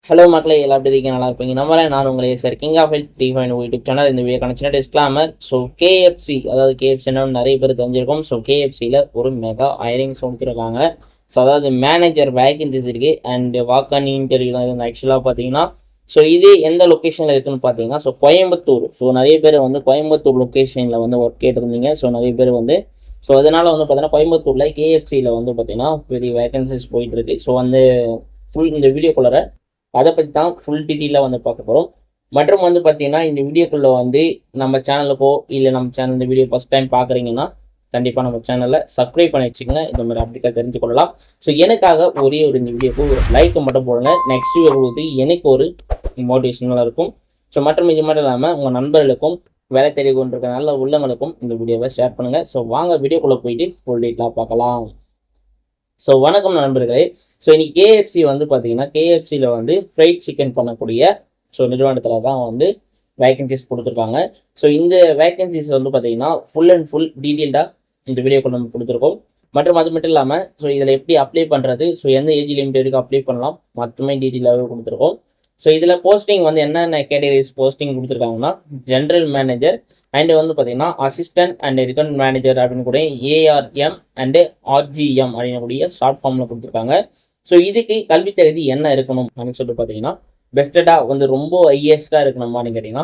Hello மக்களே, எல்லாம் எப்படி இருக்கீங்க? நல்லா இருப்பீங்க நம்புறேன். நான் உங்களே sir king of health 3.0 YouTube channel. இந்த video connection disclaimer. So KFC, அதாவது கேஎஃப்சி நிறைய பேர் தெரிஞ்சிருக்கும். ஸோ கேஎஃப்சியில் ஒரு மெகா ஹைரிங்ஸ் கொடுத்துருக்காங்க. ஸோ அதாவது மேனேஜர் வேகன்சிஸ் இருக்கு அண்ட் வாக் ஆன் இன்டர்வியூ தான் இது ஆக்சுவலாக பார்த்தீங்கன்னா. ஸோ இது எந்த லொக்கேஷனில் இருக்குன்னு பார்த்தீங்கன்னா, ஸோ கோயம்புத்தூர். ஸோ நிறைய பேர் வந்து கோயம்புத்தூர் லொக்கேஷனில் வந்து ஒர்க் கேட்டிருந்தீங்க. ஸோ நிறைய பேர் வந்து ஸோ அதனால் வந்து பார்த்தீங்கன்னா கோயம்புத்தூரில் கேஎஃப்சியில் வந்து பார்த்தீங்கன்னா பெரிய வேகன்சிஸ் போயிட்டு இருக்கு. ஸோ வந்து ஃபுல் இந்த வீடியோக்குள்ளார அதை பற்றி தான் ஃபுல் டீட்டெயிலாக வந்து பார்க்க போகிறோம். மற்றும் வந்து பார்த்தீங்கன்னா இந்த வீடியோக்குள்ளே வந்து நம்ம சேனலுக்கோ இல்லை நம்ம சேனல் இந்த வீடியோ ஃபஸ்ட் டைம் பார்க்குறீங்கன்னா கண்டிப்பாக நம்ம சேனலில் சப்ஸ்கிரைப் பண்ணி வச்சுக்கோங்க. இந்த மாதிரி அப்டேட்டாக தெரிஞ்சு கொள்ளலாம். ஸோ எனக்காக ஒரே ஒரு இந்த வீடியோக்கு ஒரு லைக் மட்டும் போடுங்க. நெக்ஸ்ட் வீடியோ போது எனக்கு ஒரு மோட்டிவேஷனலாக இருக்கும். ஸோ மற்றும் இது மட்டும் இல்லாமல் உங்கள் நண்பர்களுக்கும் வேலை தேடி கொண்டிருக்க நல்ல உள்ளவங்களுக்கும் இந்த வீடியோவை ஷேர் பண்ணுங்கள். ஸோ வாங்க வீடியோக்குள்ளே போயிட்டு ஃபுல் டீட்டெயிலாக பார்க்கலாம். ஸோ வணக்கம் நண்பர்களே. ஸோ இன்னைக்கு கேஎஃப்சி வந்து பார்த்தீங்கன்னா கேஎஃப்சியில் வந்து ஃப்ரைட் சிக்கன் பண்ணக்கூடிய ஸோ நிறுவனத்தில் தான் வந்து வேகன்சிஸ் கொடுத்துருக்காங்க. ஸோ இந்த வேகன்சிஸ் வந்து பார்த்தீங்கன்னா ஃபுல் அண்ட் ஃபுல் டீட்டெயில்டாக இந்த வீடியோக்குள்ள நம்ம கொடுத்துருக்கோம். மற்றும் அது மட்டும் இல்லாமல் ஸோ இதில் எப்படி அப்ளை பண்ணுறது, ஸோ எந்த ஏஜ் லிமிட்டெடுக்கு அப்ளை பண்ணலாம் மொத்தமே டீட்டெயிலாகவே கொடுத்துருக்கோம். ஸோ இதில் போஸ்டிங் வந்து என்னென்ன கேட்டகரிஸ் போஸ்டிங் கொடுத்துருக்காங்கன்னா, ஜென்ரல் மேனேஜர் அண்ட் வந்து பார்த்தீங்கன்னா அசிஸ்டன்ட் அண்ட் ரிட்டர்ன் மேனேஜர் அப்படின்னு கூட ஏஆர்எம் அண்டு ஆர்ஜிஎம் அப்படின்னு கூடிய ஷார்ட் ஃபார்மில் கொடுத்துருக்காங்க. ஸோ இதுக்கு கல்வி தகுதி என்ன இருக்கணும் அப்படின்னு சொல்லிட்டு பார்த்தீங்கன்னா, பெஸ்டடாக வந்து ரொம்ப ஹையஸ்டாக இருக்கணுமான்னு கேட்டிங்கன்னா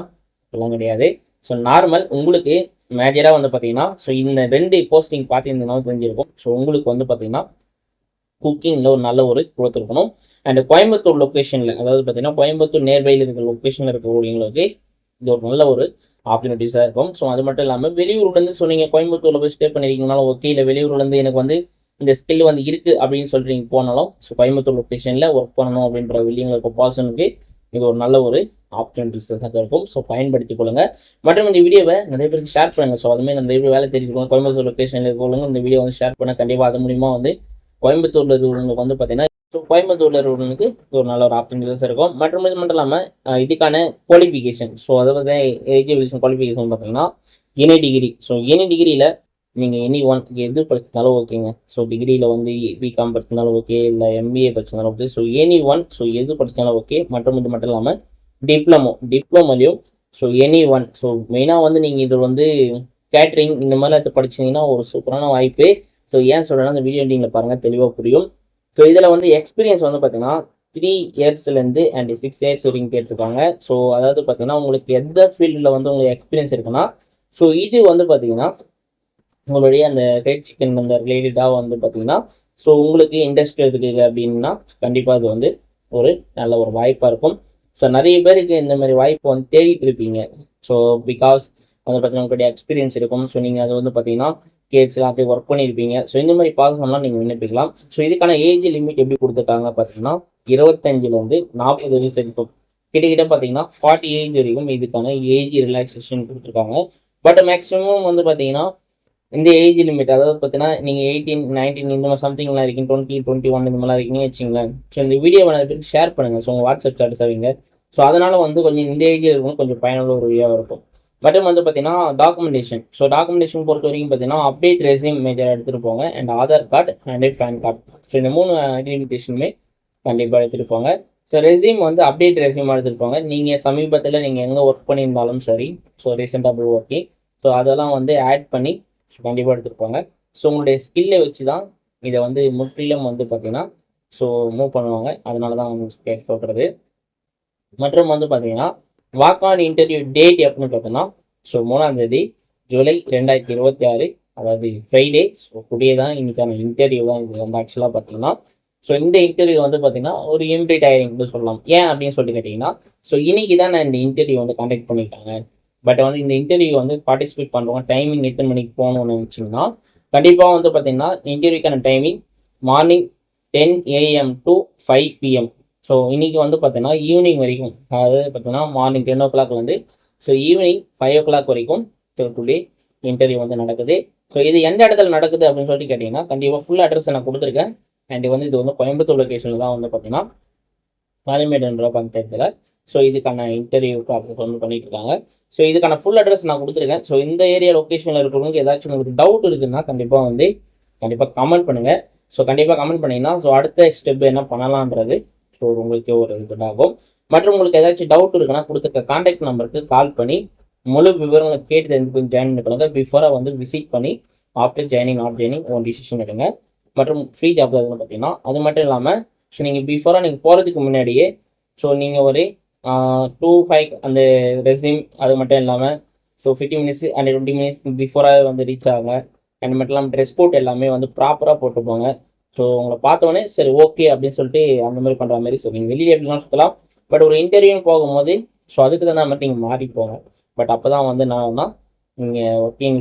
அதெல்லாம் கிடையாது. ஸோ நார்மல் உங்களுக்கு மேஜராக வந்து பார்த்தீங்கன்னா, ஸோ இந்த 2 போஸ்டிங் பார்த்தீங்கன்னா தெரிஞ்சிருக்கும். ஸோ உங்களுக்கு வந்து பார்த்தீங்கன்னா குக்கிங்கில் ஒரு நல்ல ஒரு கொடுத்துருக்கணும். அண்ட் கோயம்புத்தூர் லொக்கேஷனில், அதாவது பார்த்தீங்கன்னா கோயம்புத்தூர் நேர்வையில் இருக்கிற லொக்கேஷனில் இருக்கக்கூடியவங்களுக்கு இது ஒரு நல்ல ஒரு ஆப்பர்ச்சுனிட்டிஸாக இருக்கும். ஸோ அது மட்டும் இல்லாமல் வெளியூர்லேருந்து, ஸோ நீங்கள் கோயம்புத்தூரில் போய் ஸ்டே பண்ணியிருக்கீங்கனாலும் ஓகே, இல்லை வெளியூர்லேருந்து எனக்கு வந்து இந்த ஸ்கில் வந்து இருக்குது அப்படின்னு சொல்லிட்டு நீங்கள் போனாலும் ஸோ கோயம்புத்தூர் லொக்கேஷனில் ஒர்க் பண்ணணும் அப்படின்ற வெளியங்களுக்கு பர்சனுக்கு இது ஒரு நல்ல ஒரு ஆப்பர்ச்சுனிட்டிஸாக இருக்கும். ஸோ பயன்படுத்திக் கொள்ளுங்க. மற்றும் இந்த வீடியோவை நிறைய பேருக்கு ஷேர் பண்ணுங்கள். ஸோ அதுமாதிரி நிறைய பேர் வேலை தெரிஞ்சுக்கணும் கோயம்புத்தூர் லொக்கேஷனில் இருக்கவங்க இந்த வீடியோ வந்து ஷேர் பண்ண கண்டிப்பாக அது மூலிமா வந்து கோயம்புத்தூரில் இருக்கிறவங்களுக்கு வந்து பார்த்தீங்கன்னா ஸோ கோயம்புத்தூரில் இருக்கிறவங்களுக்கு ஒரு நல்ல ஒரு ஆப்பர்ச்சுனிட்டிஸ் இருக்கும். மற்றும் இது மட்டும் இல்லாமல் இதுக்கான குவாலிஃபிகேஷன், ஸோ அதாவது எஜுகேஷன் குவாலிஃபிகேஷன் பார்த்தீங்கன்னா எனி டிகிரி. ஸோ எனி டிகிரியில் நீங்கள் எனி ஒன் எது படிச்சிருந்தாலும் ஓகேங்க. ஸோ டிகிரியில் வந்து பிகாம் படிச்சிருந்தாலும் ஓகே, இல்லை எம்பிஏ படிச்சிருந்தாலும் okay. So any one, so எது படிச்சிருந்தாலும் ஓகே. மற்றும் இது மட்டும் இல்லாமல் டிப்ளமோலையும் ஸோ எனி ஒன். ஸோ மெயினாக வந்து நீங்கள் இது வந்து கேட்ரிங் இந்த மாதிரி படிச்சிங்கன்னா ஒரு சூப்பரான வாய்ப்பு. ஸோ ஏன் சொல்கிறேன்னா இந்த வீடியோ நீங்கள் பாருங்கள், தெளிவாக புரியும். ஸோ இதில் வந்து எக்ஸ்பீரியன்ஸ் வந்து பார்த்தீங்கன்னா 3 இயர்ஸ்லேருந்து அண்ட் 6 இயர்ஸ் வரைக்கும் கேட்டிருக்காங்க. ஸோ அதாவது பார்த்தீங்கன்னா உங்களுக்கு எந்த ஃபீல்டில் வந்து உங்களுக்கு எக்ஸ்பீரியன்ஸ் இருக்குன்னா, ஸோ இது வந்து பார்த்தீங்கன்னா உங்களுடைய அந்த ஃப்ரைட் சிக்கன் அந்த ரிலேட்டடாக வந்து பார்த்தீங்கன்னா ஸோ உங்களுக்கு இண்டஸ்ட்ரி இருக்குது அப்படின்னா கண்டிப்பாக அது வந்து ஒரு நல்ல ஒரு வாய்ப்பாக இருக்கும். ஸோ நிறைய பேருக்கு இந்த மாதிரி வாய்ப்பு வந்து தேடிட்டு இருப்பீங்க. ஸோ பிகாஸ் வந்து பார்த்தீங்கன்னா உங்களுடைய எக்ஸ்பீரியன்ஸ் இருக்கும். ஸோ நீங்கள் அது வந்து பார்த்தீங்கன்னா கேப்ஸில் அப்படியே ஒர்க் பண்ணியிருப்பீங்க. ஸோ இந்த மாதிரி பாசம்லாம் நீங்கள் விண்ணப்பிக்கலாம். ஸோ இதுக்கான ஏஜ் லிமிட் எப்படி கொடுத்துருக்காங்க பார்த்தீங்கன்னா 25லேருந்து 40 வயசு வரைக்கும், கிட்டத்தட்ட பார்த்தீங்கன்னா 40 ஏஜ் வரைக்கும் இதுக்கான ஏஜ் ரிலாக்ஸேஷன் கொடுத்துருக்காங்க. பட் மேக்ஸிமம் வந்து பார்த்தீங்கன்னா இந்த ஏஜ் லிமிட், அதாவது பார்த்தீங்கன்னா நீங்கள் 18, 19 இந்த மாதிரி சம்திங்லாம் இருக்கீங்க, 20, 21 இந்த மாதிரிலாம் இருக்கீங்கன்னு வச்சுங்களேன். ஸோ இந்த வீடியோவை நிறைய பேருக்கு ஷேர் பண்ணுங்கள். ஸோ உங்கள் வாட்ஸ்அப் ஸ்டேட்டஸ் ஆவீங்க. ஸோ அதனால் வந்து கொஞ்சம் இந்த ஏஜில் இருக்கும் கொஞ்சம் பயனுள்ள ஒரு வீடியோவாக இருக்கும். மற்றும் வந்து பார்த்தீங்கன்னா டாக்குமெண்டேஷன். ஸோ டாக்குமெண்டேஷன் பொறுத்த வரைக்கும் பார்த்தீங்கன்னா அப்டேட் ரெஸ்யூம் மேஜர் எடுத்துகிட்டு போங்க and Aadhaar card and pan card. So இந்த 3 ஐடென்டிஃபிகேஷனுமே கண்டிப்பாக எடுத்துகிட்டு போங்க. ஸோ ரெஸ்யூம் வந்து அப்டேட் ரெஸ்யூமாக எடுத்துகிட்டு போங்க. நீங்கள் சமீபத்தில் நீங்கள் எங்கே ஒர்க் பண்ணியிருந்தாலும் சரி, ஸோ ரீசெண்டாக ஒர்க்கிங், ஸோ அதெல்லாம் வந்து ஆட் பண்ணி கண்டிப்பாக எடுத்துகிட்டு போங்க. ஸோ உங்களுடைய ஸ்கில்லை வச்சு தான் இதை வந்து முற்றிலும் வந்து பார்த்தீங்கன்னா ஸோ மூவ் பண்ணுவாங்க. அதனால தான் அவங்க சொல்கிறது. மற்றும் வந்து பார்த்தீங்கன்னா வாக் ஆன் இன்டர்வியூ டேட் எப்படின்னு பார்த்தோன்னா ஸோ 3ஆம் தேதி ஜூலை 2026, அதாவது ஃப்ரைடே. ஸோ டுடே தான் இன்னைக்கான இன்டர்வியூ தான் இது வந்து ஆக்சுவலாக பார்த்தீங்கன்னா. ஸோ இந்த இன்டர்வியூ வந்து பார்த்தீங்கன்னா ஒரு இமிடியேட் ஹையரிங்னு சொல்லலாம். ஏன் அப்படின்னு சொல்லிட்டு கேட்டிங்கன்னா, ஸோ இன்னைக்கு தான் நான் இந்த இன்டர்வியூ வந்து கான்டாக்ட் பண்ணியிருக்காங்க. பட் வந்து இந்த இன்டர்வியூ வந்து பார்ட்டிசிபேட் பண்ணுறவங்க டைமிங் எத்தனை மணிக்கு போகணும்னு நினச்சிங்கன்னா கண்டிப்பாக வந்து பார்த்தீங்கன்னா இன்டர்வியூக்கான timing morning 10 AM to 5 PM. So இன்றைக்கி வந்து பார்த்தீங்கன்னா ஈவினிங் வரைக்கும், அதாவது பார்த்தீங்கன்னா மார்னிங் 10 o'clock வந்து ஸோ ஈவினிங் 5 o'clock வரைக்கும் ஸோ டுடே இன்டர்வியூ வந்து நடக்குது. ஸோ இது எந்த இடத்துல நடக்குது அப்படின்னு சொல்லிட்டு கேட்டிங்கன்னா கண்டிப்பாக ஃபுல் அட்ரஸ் நான் கொடுத்துருக்கேன். அண்ட் வந்து இது வந்து கோயம்புத்தூர் லொக்கேஷனில் தான் வந்து பார்த்தீங்கன்னா பாலிமேடுன்ற பஞ்சாயத்தில் ஸோ இதுக்கான இன்டர்வியூ ப்ராசஸ் வந்து பண்ணிட்டு இருக்காங்க. ஸோ இதுக்கான ஃபுல் அட்ரஸ் நான் கொடுத்துருக்கேன். ஸோ இந்த ஏரியா லொக்கேஷனில் இருக்கிறவங்களுக்கு ஏதாச்சும் உங்களுக்கு டவுட் இருக்குதுன்னா கண்டிப்பாக கமெண்ட் பண்ணுங்கள். ஸோ கண்டிப்பாக கமெண்ட் பண்ணிங்கன்னா ஸோ அடுத்த ஸ்டெப் என்ன பண்ணலான்றது ஸோ உங்களுக்கே ஒரு இதாகும். மற்றும் உங்களுக்கு ஏதாச்சும் டவுட் இருக்குன்னா கொடுத்துருக்க கான்டாக்ட் நம்பருக்கு கால் பண்ணி முழு விவரங்களை கேட்டு தெரிஞ்சு ஜாயின் பண்ணிக்கொள்ளுங்க. பிஃபோராக வந்து விசிட் பண்ணி ஆஃப்டர் ஜாயினிங் நாட் ஜாயினிங் உங்கள் டிசிஷன் எடுங்க. மற்றும் ஃப்ரீ ஜாப் பார்த்தீங்கன்னா அது மட்டும் இல்லாமல் ஸோ நீங்கள் பிஃபோராக நீங்கள் போகிறதுக்கு முன்னாடியே ஸோ நீங்கள் ஒரு 2-5 அந்த ரெஸ்யூம் அது மட்டும் இல்லாமல் ஸோ 50 மினிட்ஸ் அண்ட் 20 மினிட்ஸ் பிஃபோராக வந்து ரீச் ஆகுங்க. அண்ட் மட்டும் இல்லாமல் ட்ரெஸ் கோட் எல்லாமே வந்து ப்ராப்பராக போட்டு போங்க. ஸோ உங்களை பார்த்தோன்னே சரி ஓகே அப்படின்னு சொல்லிட்டு அந்த மாதிரி பண்ணுற மாதிரி ஸோ நீங்கள் வெளியே எப்படிலாம் சுற்றலாம். பட் ஒரு இன்டர்வியூன்னு போகும்போது ஸோ அதுக்கு தான் மட்டும் நீங்கள் மாறி போங்க. பட் அப்போ தான் வந்து நான் நீங்கள் ஒர்க்கிங்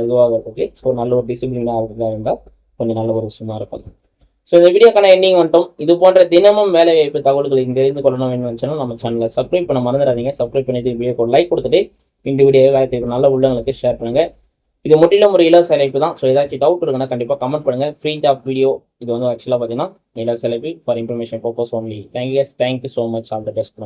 இதுவாகிறதுக்கு ஸோ நல்ல ஒரு டிசிப்ளினாக இருந்தால் கொஞ்சம் நல்ல ஒரு விஷயமா இருக்கும். ஸோ இந்த வீடியோக்கான எண்டிங் வந்துட்டோம். இது போன்ற தினமும் வேலை வாய்ப்பு தகவல்களை இங்கே தெரிந்து கொள்ளணும் வேணும்னு நம்ம சேனலை சப்ஸ்கிரைப் பண்ண மறந்துடாதீங்க. சப்ஸ்கிரைப் பண்ணிட்டு வீடியோக்கு ஒரு லைக் கொடுத்துட்டு இந்த வீடியோவை வேலை நல்ல உள்ளவங்களுக்கு ஷேர் பண்ணுங்கள். இது முற்றிலும் ஒரு இலவச அழைப்பு தான். ஸோ ஏதாச்சும் டவுட் இருக்குன்னா கண்டிப்பாக கமெண்ட் பண்ணுங்கள். ஃப்ரீ ஜாப் வீடியோ இது வந்து ஆக்சுவலாக பார்த்தீங்கன்னா இலவச அழைப்பு for information purpose only. Thank you so much. All the best.